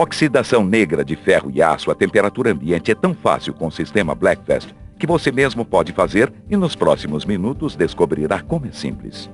Oxidação negra de ferro e aço a temperatura ambiente é tão fácil com o sistema Blackfast que você mesmo pode fazer e nos próximos minutos descobrirá como é simples.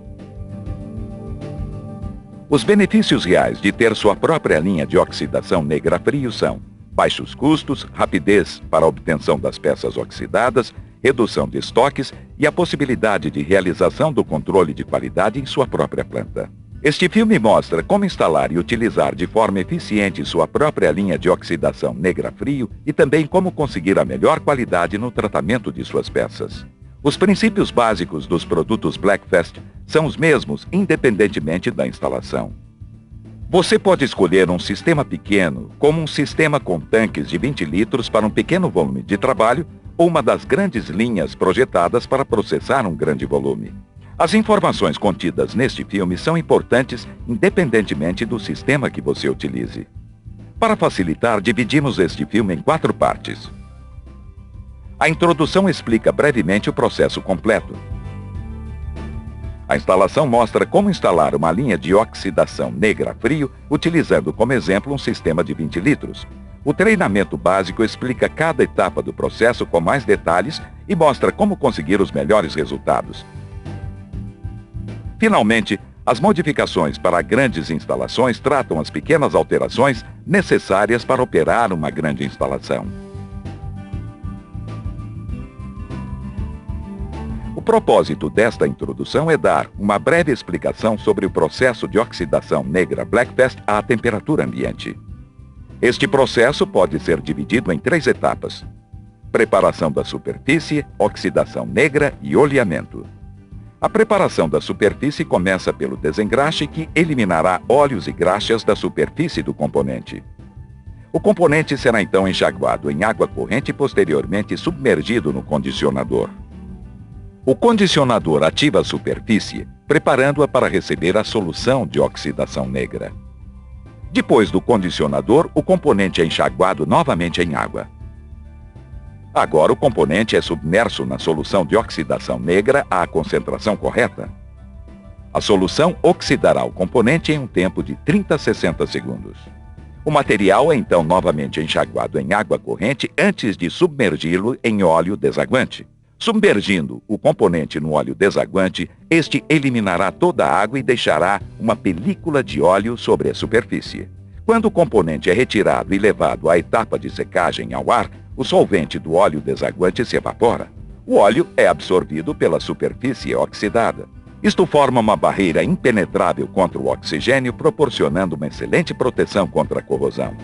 Os benefícios reais de ter sua própria linha de oxidação negra a frio são baixos custos, rapidez para a obtenção das peças oxidadas, redução de estoques e a possibilidade de realização do controle de qualidade em sua própria planta. Este filme mostra como instalar e utilizar de forma eficiente sua própria linha de oxidação negra a frio e também como conseguir a melhor qualidade no tratamento de suas peças. Os princípios básicos dos produtos Blackfast são os mesmos independentemente da instalação. Você pode escolher um sistema pequeno, como um sistema com tanques de 20 litros para um pequeno volume de trabalho, ou uma das grandes linhas projetadas para processar um grande volume. As informações contidas neste filme são importantes independentemente do sistema que você utilize. Para facilitar, dividimos este filme em 4 partes. A introdução explica brevemente o processo completo. A instalação mostra como instalar uma linha de oxidação negra a frio, utilizando como exemplo um sistema de 20 litros. O treinamento básico explica cada etapa do processo com mais detalhes e mostra como conseguir os melhores resultados. Finalmente, as modificações para grandes instalações tratam as pequenas alterações necessárias para operar uma grande instalação. O propósito desta introdução é dar uma breve explicação sobre o processo de oxidação negra Blackfast à temperatura ambiente. Este processo pode ser dividido em 3 etapas: preparação da superfície, oxidação negra e oleamento. A preparação da superfície começa pelo desengraxe, que eliminará óleos e graxas da superfície do componente. O componente será então enxaguado em água corrente e posteriormente submergido no condicionador. O condicionador ativa a superfície, preparando-a para receber a solução de oxidação negra. Depois do condicionador, o componente é enxaguado novamente em água. Agora o componente é submerso na solução de oxidação negra à concentração correta. A solução oxidará o componente em um tempo de 30 a 60 segundos. O material é então novamente enxaguado em água corrente antes de submergi-lo em óleo desaguante. Submergindo o componente no óleo desaguante, este eliminará toda a água e deixará uma película de óleo sobre a superfície. Quando o componente é retirado e levado à etapa de secagem ao ar, o solvente do óleo desaguante se evapora. O óleo é absorvido pela superfície oxidada. Isto forma uma barreira impenetrável contra o oxigênio, proporcionando uma excelente proteção contra a corrosão.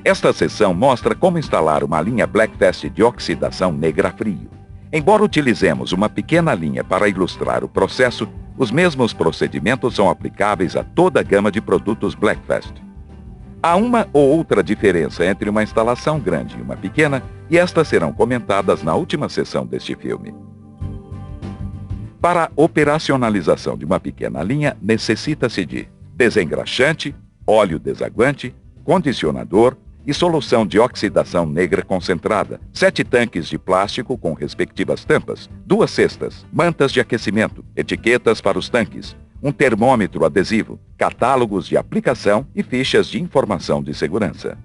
Esta seção mostra como instalar uma linha Blackfast de oxidação negra a frio. Embora utilizemos uma pequena linha para ilustrar o processo, os mesmos procedimentos são aplicáveis a toda a gama de produtos Blackfast. Há uma ou outra diferença entre uma instalação grande e uma pequena, e estas serão comentadas na última seção deste filme. Para a operacionalização de uma pequena linha, necessita-se de desengraxante, óleo desaguante, condicionador e solução de oxidação negra concentrada, 7 tanques de plástico com respectivas tampas, 2 cestas, mantas de aquecimento, etiquetas para os tanques, um termômetro adesivo, catálogos de aplicação e fichas de informação de segurança.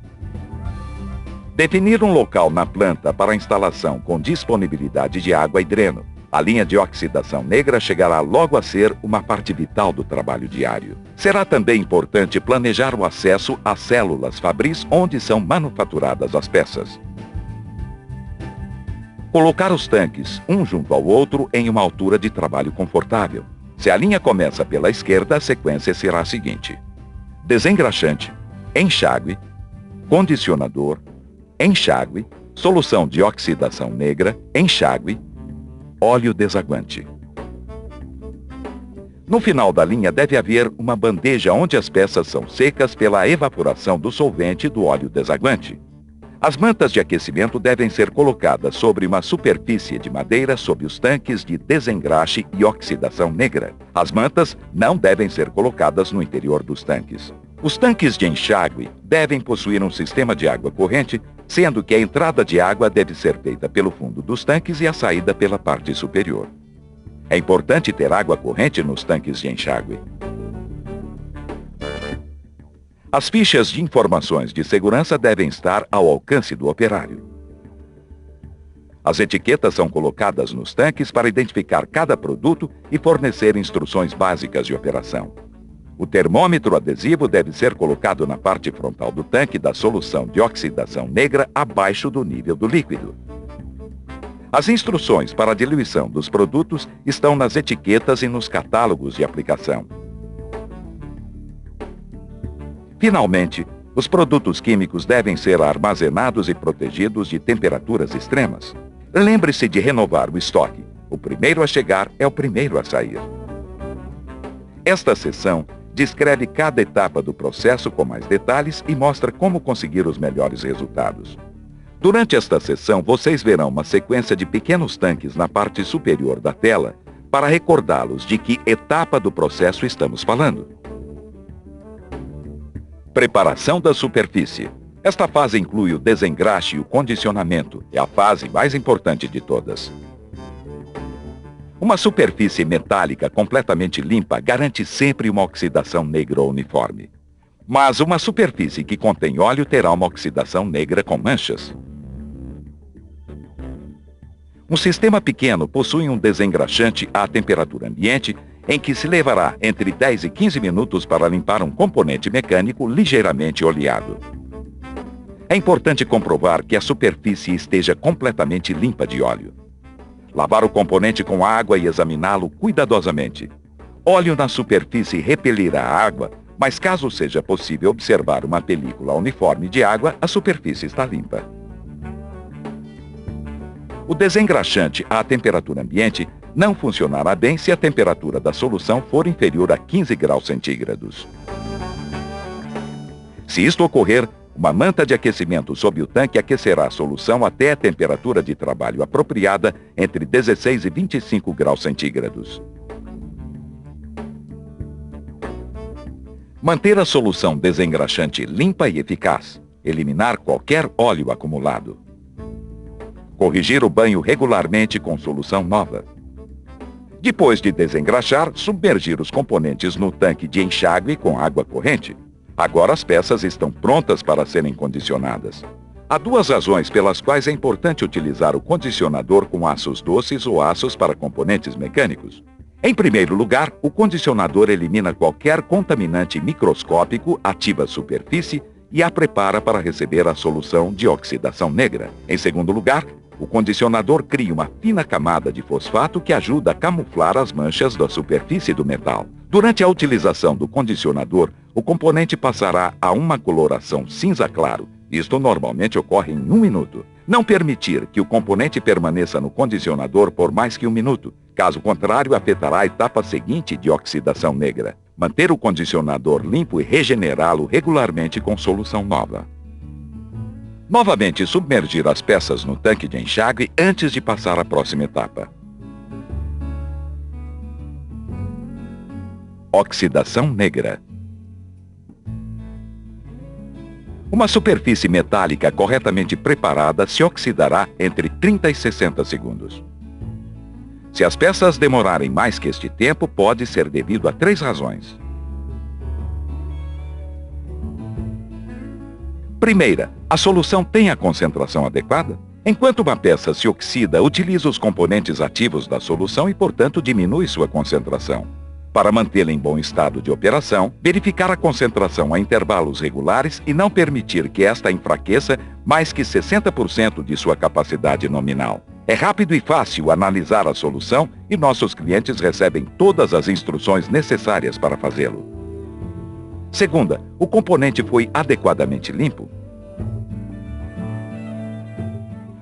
Definir um local na planta para a instalação com disponibilidade de água e dreno. A linha de oxidação negra chegará logo a ser uma parte vital do trabalho diário. Será também importante planejar o acesso às células fabris onde são manufaturadas as peças. Colocar os tanques, um junto ao outro, em uma altura de trabalho confortável. Se a linha começa pela esquerda, a sequência será a seguinte: desengraxante, enxágue, condicionador, enxágue, solução de oxidação negra, enxágue, óleo desaguante. No final da linha deve haver uma bandeja onde as peças são secas pela evaporação do solvente do óleo desaguante. As mantas de aquecimento devem ser colocadas sobre uma superfície de madeira sob os tanques de desengraxe e oxidação negra. As mantas não devem ser colocadas no interior dos tanques. Os tanques de enxágue devem possuir um sistema de água corrente, sendo que a entrada de água deve ser feita pelo fundo dos tanques e a saída pela parte superior. É importante ter água corrente nos tanques de enxágue. As fichas de informações de segurança devem estar ao alcance do operário. As etiquetas são colocadas nos tanques para identificar cada produto e fornecer instruções básicas de operação. O termômetro adesivo deve ser colocado na parte frontal do tanque da solução de oxidação negra abaixo do nível do líquido. As instruções para a diluição dos produtos estão nas etiquetas e nos catálogos de aplicação. Finalmente, os produtos químicos devem ser armazenados e protegidos de temperaturas extremas. Lembre-se de renovar o estoque. O primeiro a chegar é o primeiro a sair. Esta seção descreve cada etapa do processo com mais detalhes e mostra como conseguir os melhores resultados. Durante esta sessão, vocês verão uma sequência de pequenos tanques na parte superior da tela para recordá-los de que etapa do processo estamos falando. Preparação da superfície. Esta fase inclui o desengraxe e o condicionamento. É a fase mais importante de todas. Uma superfície metálica completamente limpa garante sempre uma oxidação negra uniforme. Mas uma superfície que contém óleo terá uma oxidação negra com manchas. Um sistema pequeno possui um desengraxante à temperatura ambiente em que se levará entre 10 e 15 minutos para limpar um componente mecânico ligeiramente oleado. É importante comprovar que a superfície esteja completamente limpa de óleo. Lavar o componente com água e examiná-lo cuidadosamente. Óleo na superfície repelirá a água, mas caso seja possível observar uma película uniforme de água, a superfície está limpa. O desengraxante à temperatura ambiente não funcionará bem se a temperatura da solução for inferior a 15 graus centígrados. Se isto ocorrer, uma manta de aquecimento sob o tanque aquecerá a solução até a temperatura de trabalho apropriada entre 16 e 25 graus centígrados. Manter a solução desengraxante limpa e eficaz. Eliminar qualquer óleo acumulado. Corrigir o banho regularmente com solução nova. Depois de desengraxar, submergir os componentes no tanque de enxágue com água corrente. Agora as peças estão prontas para serem condicionadas. Há duas razões pelas quais é importante utilizar o condicionador com aços doces ou aços para componentes mecânicos. Em primeiro lugar, o condicionador elimina qualquer contaminante microscópico, ativa a superfície e a prepara para receber a solução de oxidação negra. Em segundo lugar, o condicionador cria uma fina camada de fosfato que ajuda a camuflar as manchas da superfície do metal. Durante a utilização do condicionador, o componente passará a uma coloração cinza claro. Isto normalmente ocorre em 1 minuto. Não permitir que o componente permaneça no condicionador por mais que 1 minuto. Caso contrário, afetará a etapa seguinte de oxidação negra. Manter o condicionador limpo e regenerá-lo regularmente com solução nova. Novamente, submergir as peças no tanque de enxágue antes de passar à próxima etapa. Oxidação negra. Uma superfície metálica corretamente preparada se oxidará entre 30 e 60 segundos. Se as peças demorarem mais que este tempo, pode ser devido a 3 razões. Primeira, a solução tem a concentração adequada? Enquanto uma peça se oxida, utiliza os componentes ativos da solução e, portanto, diminui sua concentração. Para mantê-la em bom estado de operação, verificar a concentração a intervalos regulares e não permitir que esta enfraqueça mais que 60% de sua capacidade nominal. É rápido e fácil analisar a solução e nossos clientes recebem todas as instruções necessárias para fazê-lo. Segunda, o componente foi adequadamente limpo?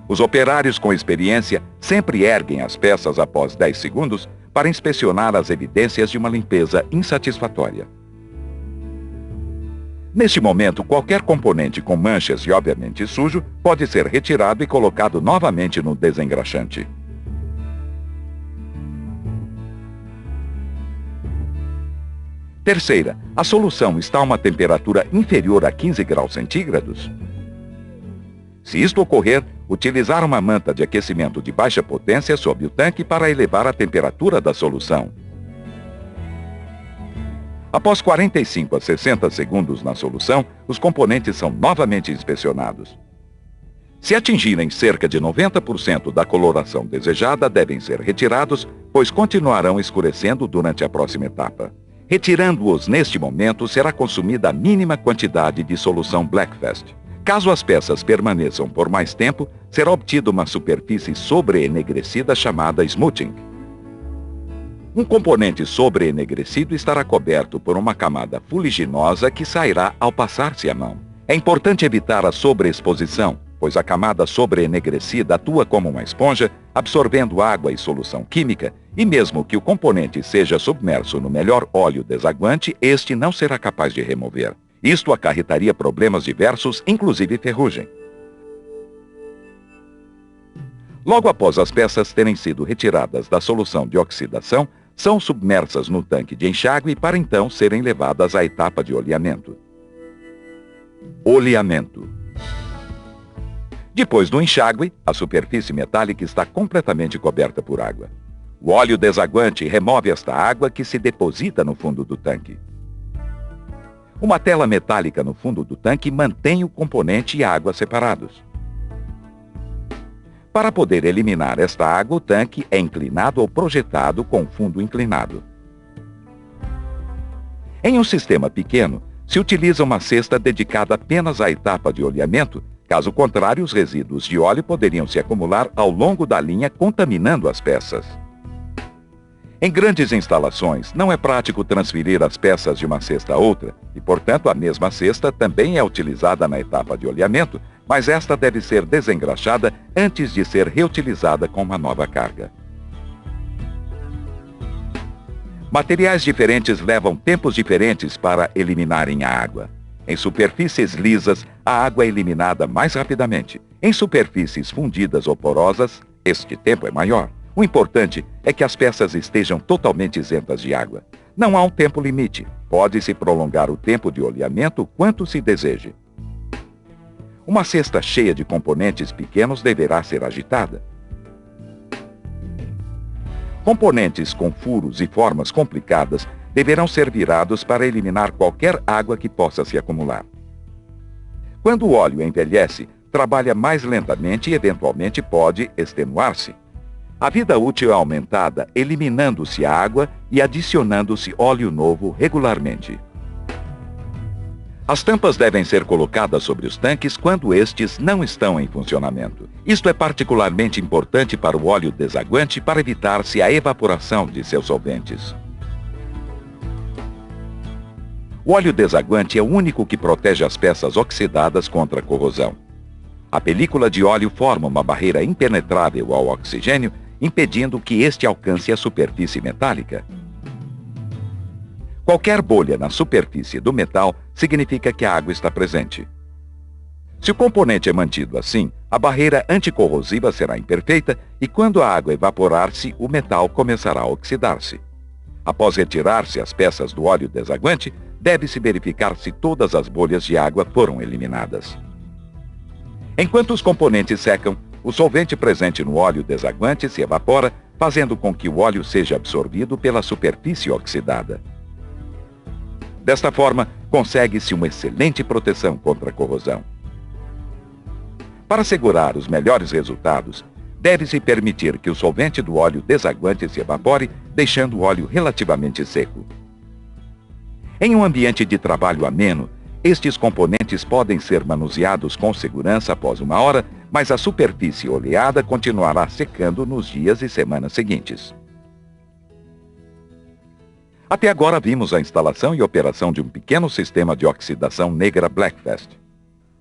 Os operários com experiência sempre erguem as peças após 10 segundos para inspecionar as evidências de uma limpeza insatisfatória. Neste momento, qualquer componente com manchas e obviamente sujo pode ser retirado e colocado novamente no desengraxante. Terceira, a solução está a uma temperatura inferior a 15 graus centígrados? Se isto ocorrer, utilizar uma manta de aquecimento de baixa potência sob o tanque para elevar a temperatura da solução. Após 45 a 60 segundos na solução, os componentes são novamente inspecionados. Se atingirem cerca de 90% da coloração desejada, devem ser retirados, pois continuarão escurecendo durante a próxima etapa. Retirando-os neste momento, será consumida a mínima quantidade de solução Blackfast. Caso as peças permaneçam por mais tempo, será obtida uma superfície sobre-enegrecida chamada smoothing. Um componente sobre-enegrecido estará coberto por uma camada fuliginosa que sairá ao passar-se a mão. É importante evitar a sobreexposição, pois a camada sobre-enegrecida atua como uma esponja, absorvendo água e solução química, e mesmo que o componente seja submerso no melhor óleo desaguante, este não será capaz de remover. Isto acarretaria problemas diversos, inclusive ferrugem. Logo após as peças terem sido retiradas da solução de oxidação, são submersas no tanque de enxágue para então serem levadas à etapa de oleamento. Oleamento. Depois do enxágue, a superfície metálica está completamente coberta por água. O óleo desaguante remove esta água que se deposita no fundo do tanque. Uma tela metálica no fundo do tanque mantém o componente e a água separados. Para poder eliminar esta água, o tanque é inclinado ou projetado com o fundo inclinado. Em um sistema pequeno, se utiliza uma cesta dedicada apenas à etapa de oleamento, caso contrário, os resíduos de óleo poderiam se acumular ao longo da linha, contaminando as peças. Em grandes instalações, não é prático transferir as peças de uma cesta a outra, e, portanto, a mesma cesta também é utilizada na etapa de oleamento, mas esta deve ser desengraxada antes de ser reutilizada com uma nova carga. Materiais diferentes levam tempos diferentes para eliminarem a água. Em superfícies lisas, a água é eliminada mais rapidamente. Em superfícies fundidas ou porosas, este tempo é maior. O importante é que as peças estejam totalmente isentas de água. Não há um tempo limite. Pode-se prolongar o tempo de oleamento quanto se deseje. Uma cesta cheia de componentes pequenos deverá ser agitada. Componentes com furos e formas complicadas deverão ser virados para eliminar qualquer água que possa se acumular. Quando o óleo envelhece, trabalha mais lentamente e eventualmente pode extenuar-se. A vida útil é aumentada eliminando-se a água e adicionando-se óleo novo regularmente. As tampas devem ser colocadas sobre os tanques quando estes não estão em funcionamento. Isto é particularmente importante para o óleo desaguante para evitar-se a evaporação de seus solventes. O óleo desaguante é o único que protege as peças oxidadas contra a corrosão. A película de óleo forma uma barreira impenetrável ao oxigênio, impedindo que este alcance a superfície metálica. Qualquer bolha na superfície do metal significa que a água está presente. Se o componente é mantido assim, a barreira anticorrosiva será imperfeita e quando a água evaporar-se, o metal começará a oxidar-se. Após retirar-se as peças do óleo desaguante, deve-se verificar se todas as bolhas de água foram eliminadas. Enquanto os componentes secam, o solvente presente no óleo desaguante se evapora, fazendo com que o óleo seja absorvido pela superfície oxidada. Desta forma, consegue-se uma excelente proteção contra a corrosão. Para assegurar os melhores resultados, deve-se permitir que o solvente do óleo desaguante se evapore, deixando o óleo relativamente seco. Em um ambiente de trabalho ameno, estes componentes podem ser manuseados com segurança após uma hora, mas a superfície oleada continuará secando nos dias e semanas seguintes. Até agora vimos a instalação e operação de um pequeno sistema de oxidação negra Blackfast.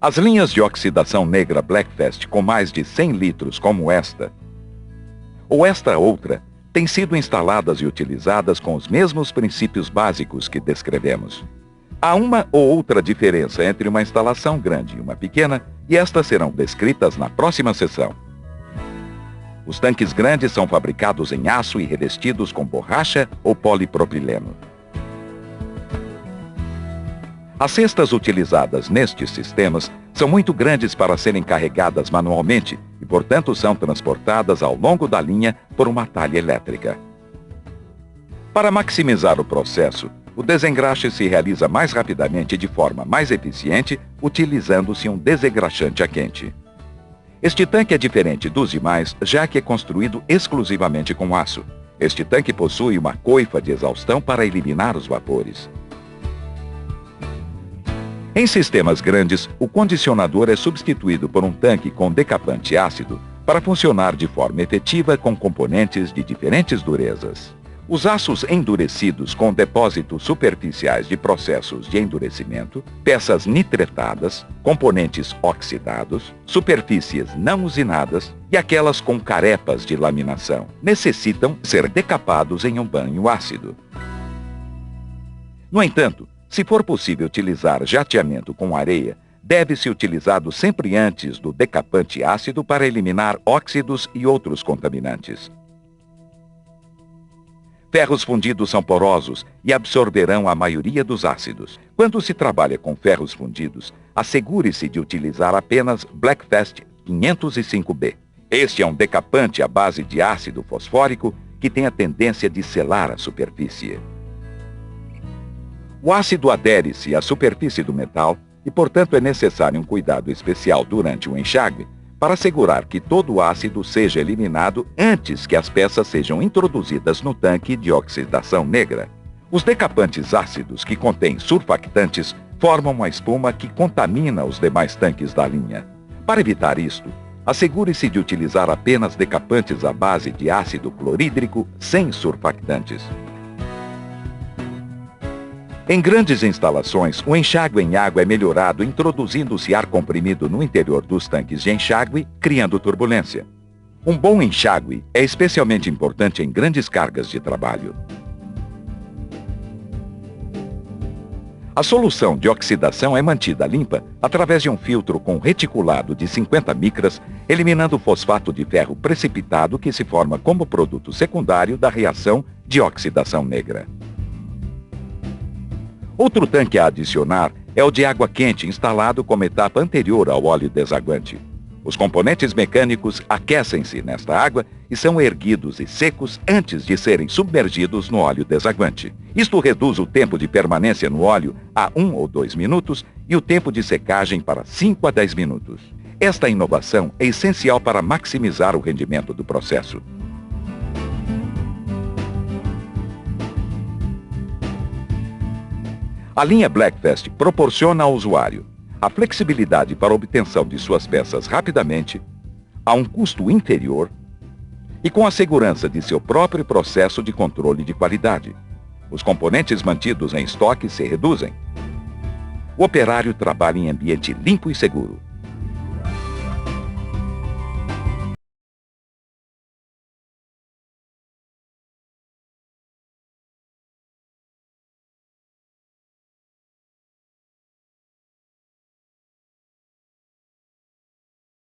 As linhas de oxidação negra Blackfast com mais de 100 litros como esta, ou esta outra, têm sido instaladas e utilizadas com os mesmos princípios básicos que descrevemos. Há uma ou outra diferença entre uma instalação grande e uma pequena, e estas serão descritas na próxima sessão. Os tanques grandes são fabricados em aço e revestidos com borracha ou polipropileno. As cestas utilizadas nestes sistemas são muito grandes para serem carregadas manualmente e, portanto, são transportadas ao longo da linha por uma talha elétrica. Para maximizar o processo, O desengraxe se realiza mais rapidamente e de forma mais eficiente, utilizando-se um desengraxante a quente. Este tanque é diferente dos demais, já que é construído exclusivamente com aço. Este tanque possui uma coifa de exaustão para eliminar os vapores. Em sistemas grandes, o condicionador é substituído por um tanque com decapante ácido para funcionar de forma efetiva com componentes de diferentes durezas. Os aços endurecidos com depósitos superficiais de processos de endurecimento, peças nitretadas, componentes oxidados, superfícies não usinadas e aquelas com carepas de laminação necessitam ser decapados em um banho ácido. No entanto, se for possível utilizar jateamento com areia, deve-se utilizado sempre antes do decapante ácido para eliminar óxidos e outros contaminantes. Ferros fundidos são porosos e absorverão a maioria dos ácidos. Quando se trabalha com ferros fundidos, assegure-se de utilizar apenas Blackfast 505B. Este é um decapante à base de ácido fosfórico que tem a tendência de selar a superfície. O ácido adere-se à superfície do metal e, portanto, é necessário um cuidado especial durante o enxágue para assegurar que todo o ácido seja eliminado antes que as peças sejam introduzidas no tanque de oxidação negra. Os decapantes ácidos que contêm surfactantes formam uma espuma que contamina os demais tanques da linha. Para evitar isto, assegure-se de utilizar apenas decapantes à base de ácido clorídrico sem surfactantes. Em grandes instalações, o enxágue em água é melhorado introduzindo-se ar comprimido no interior dos tanques de enxágue, criando turbulência. Um bom enxágue é especialmente importante em grandes cargas de trabalho. A solução de oxidação é mantida limpa através de um filtro com reticulado de 50 micras, eliminando o fosfato de ferro precipitado que se forma como produto secundário da reação de oxidação negra. Outro tanque a adicionar é o de água quente instalado como etapa anterior ao óleo desaguante. Os componentes mecânicos aquecem-se nesta água e são erguidos e secos antes de serem submergidos no óleo desaguante. Isto reduz o tempo de permanência no óleo a 1 ou 2 minutos e o tempo de secagem para 5 a 10 minutos. Esta inovação é essencial para maximizar o rendimento do processo. A linha Blackfast proporciona ao usuário a flexibilidade para a obtenção de suas peças rapidamente, a um custo inferior e com a segurança de seu próprio processo de controle de qualidade. Os componentes mantidos em estoque se reduzem. O operário trabalha em ambiente limpo e seguro.